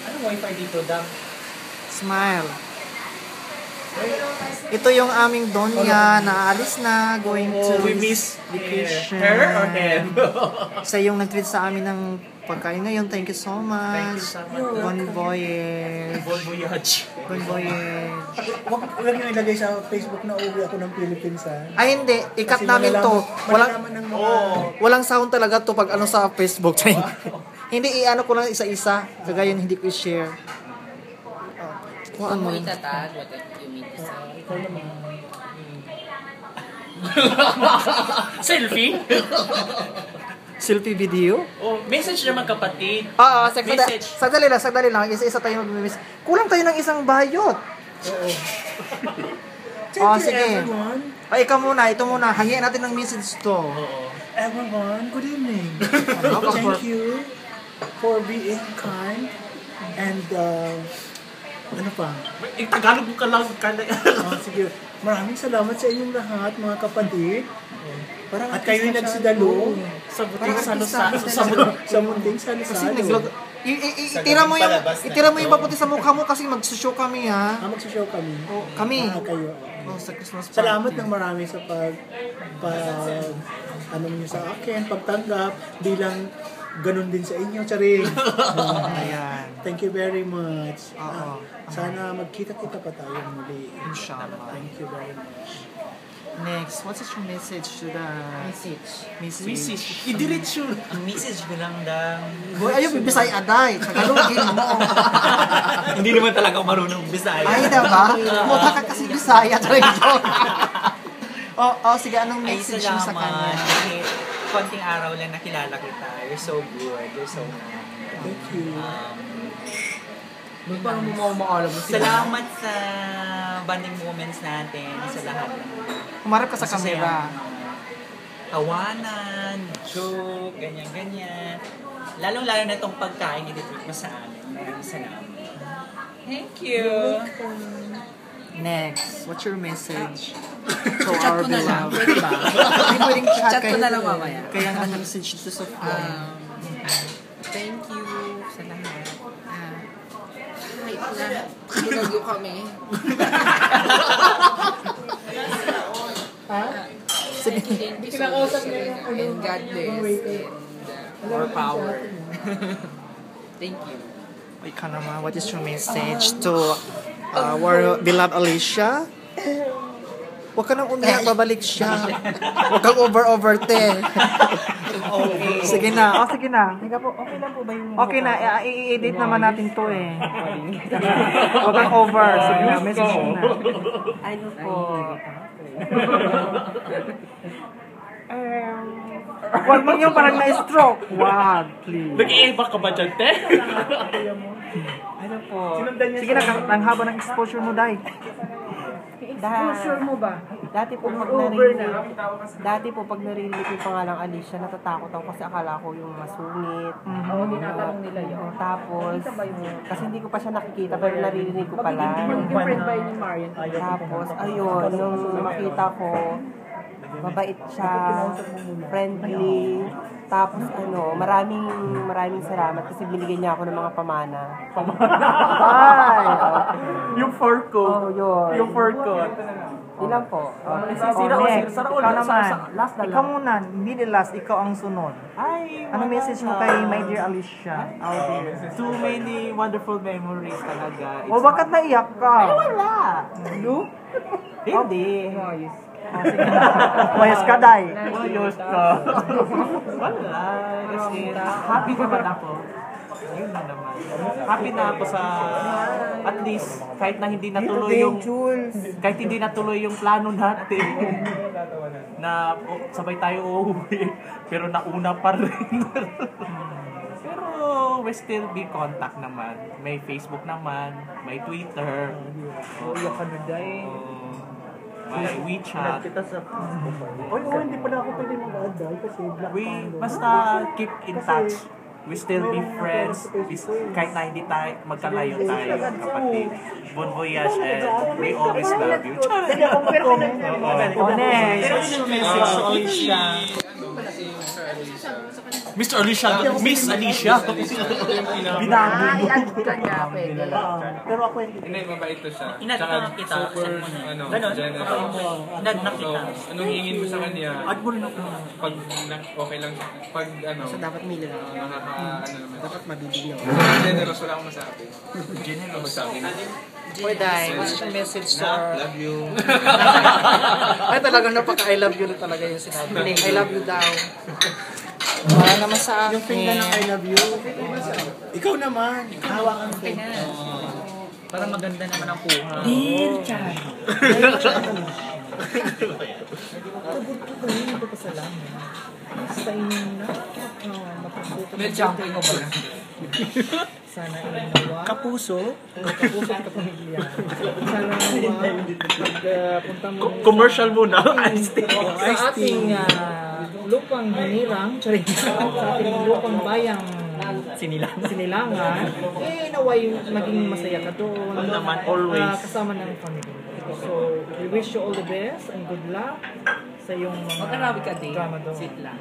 Anong wifi dito, Dam? Smile. Ito yung aming Donya na aalis na, going to we miss vacation. her or him? Siya yung nag-treat sa amin ng pagkain ngayon. Thank you so much. Thank you so much. Bon voyage. Bon voyage. Bon voyage. Huwag nyo ilagay sa Facebook na uwi ako ng Philippines, ha? Ay hindi, ikat namin to. Walang sound talaga to pag ano sa Facebook. Hindi, i-ano ko lang isa-isa. Kagaya hindi ko i-share. Huwag mo itatag what you mean to say. Selfie? Selfie video? Oh, message naman kapatid. Message. Sagdali lang. Isa-isa tayo mag-miss. Kulang tayo ng isang bayot. Oo. Sige. Everyone. Ay, ikaw muna. Ito muna. Hangin natin ng message to. Everyone, good evening. Thank you for being kind and ano pa? Tagalog mo ka lang. Sige. Maraming salamat sa inyong lahat, mga kapatid. At kayo'y nagsidalo Sa buting sa munting salo-salo. Itira mo yung maputi sa mukha mo kasi magsushow kami, ha? Magsishow kami. Kami. Kayo. Sa Christmas party. Salamat ng marami sa ano niyo sa akin, pagtanggap, bilang ganun din sa inyo, Charing. Ayan. Thank you very much. Oo. Sana magkita-kita pa tayo muli. Inshallah. Thank you very much. Next, what's your message to the... Message. Idiretso. Message ko lang daw. Boy, ayaw, Bisay aday. Tagalogin mo. Hindi naman talaga marunong Bisaya. Ay, diba? Mukha ka kasi Bisaya. Sige, anong message mo sa kanya? Kasi konting araw lang nakilala kita. You're so good. You're so kind. Thank you. Parang maalam mo sila. Salamat sa bonding moments natin sa lahat. Humarap ka sa camera. Tawanan, joke, ganyan-ganyan. Lalong-lalo na itong pagkain i-treat mo sa amin. Maraming salamat. Thank you. Next, what's your message to Chat our ko na lang. beloved? Pwede ba? Hindi pwedeng chat. Chat ko na lang mamaya. Kaya ang message to Sophia. Thank you sa lahat. Kahit na binagyo kami. Sige. Thank you so much. And God bless. And more power. Thank you. Ikaw naman, what is your message to our beloved Alicia? Huwag ka nang umiyak, babalik siya. Huwag kang over-te. Sige na. Sige na. Okay lang po ba yung... Okay na, i-edit naman natin to eh. Huwag kang over. Sige na, message mo na. Ano po? Huwag mo yung parang na-stroke. Wag, please. Nag-i-eva ka ba dyan, te? Ano po? Sige na, ang haba ng exposure mo, Day. Exposure mo ba? Dati po pag narinig ko yung pangalang Alicia, natatakot ako kasi akala ko yung masungit. Oo, tinatanong nila yun. Tapos, kasi hindi ko pa siya nakikita pero naririnig ko pala. Magiging friend ba yun ni Marian? Tapos, ayun, nung makita ko, mabait siya, friendly. Tapos maraming salamat kasi binigyan niya ako ng mga pamana. Ay! Yung fur coat. Yun. Yung fur coat. Ilan po? Next, ikaw naman. Ikaw muna, hindi last, ikaw ang sunod. Ay, Ano message mo kay my dear Alicia? Too many wonderful memories talaga. O bakit naiyak ka? Ay, wala. You? Hindi. Sige na. Mayos ka, Day. Ayos ka. Wala. Kasi happy naman ako. Yun na naman. Happy na ako sa at least kahit na hindi natuloy yung plano natin na sabay tayo uuwi pero nauna pa rin. Pero we still be contact naman. May Facebook naman, may Twitter. Iyak ka na, Day. May WeChat. Hindi pala ako pwede mag-add kasi black Basta keep in touch. We still be friends. Kahit na hindi tayo, magkalayo tayo, kapatid. Bon voyage and we always love you. Next, what's your message to Alicia? Mr. Alicia, Miss Alicia. Binabog. Ayan ka niya, pwede. Pero ako hindi. Hindi, mabait to siya. Inat ka kita. Super, Ganon. generous. Inat na kita. Anong hingin mo sa kanya? At mo rin ako. Pag okay lang, pag So, dapat mili lang. naman. Dapat mabibigyan. Generous, wala akong masabi. Generous. Masabi. Oy, Day, what's your message to our... Love you. Ay, talagang napaka-I love you na talaga yung sinabi. I love you daw. Para naman sa Yung finger ng I akin. love you. Ikaw naman. Hawakan ko. Para maganda naman ang kuha. Dear Char. Sa inyong mapagputo. May jumping ko ba? Sana inawa. Kapuso. Kapuso at kapamilya. Sana pagpunta mo Commercial muna. sa ating lupang hinirang, sa ating lupang bayang sinilangan, naway maging masaya ka doon. Naman, always. Kasama ng family. So, we wish you all the best and good luck sa iyong mga drama doon. Sit lang.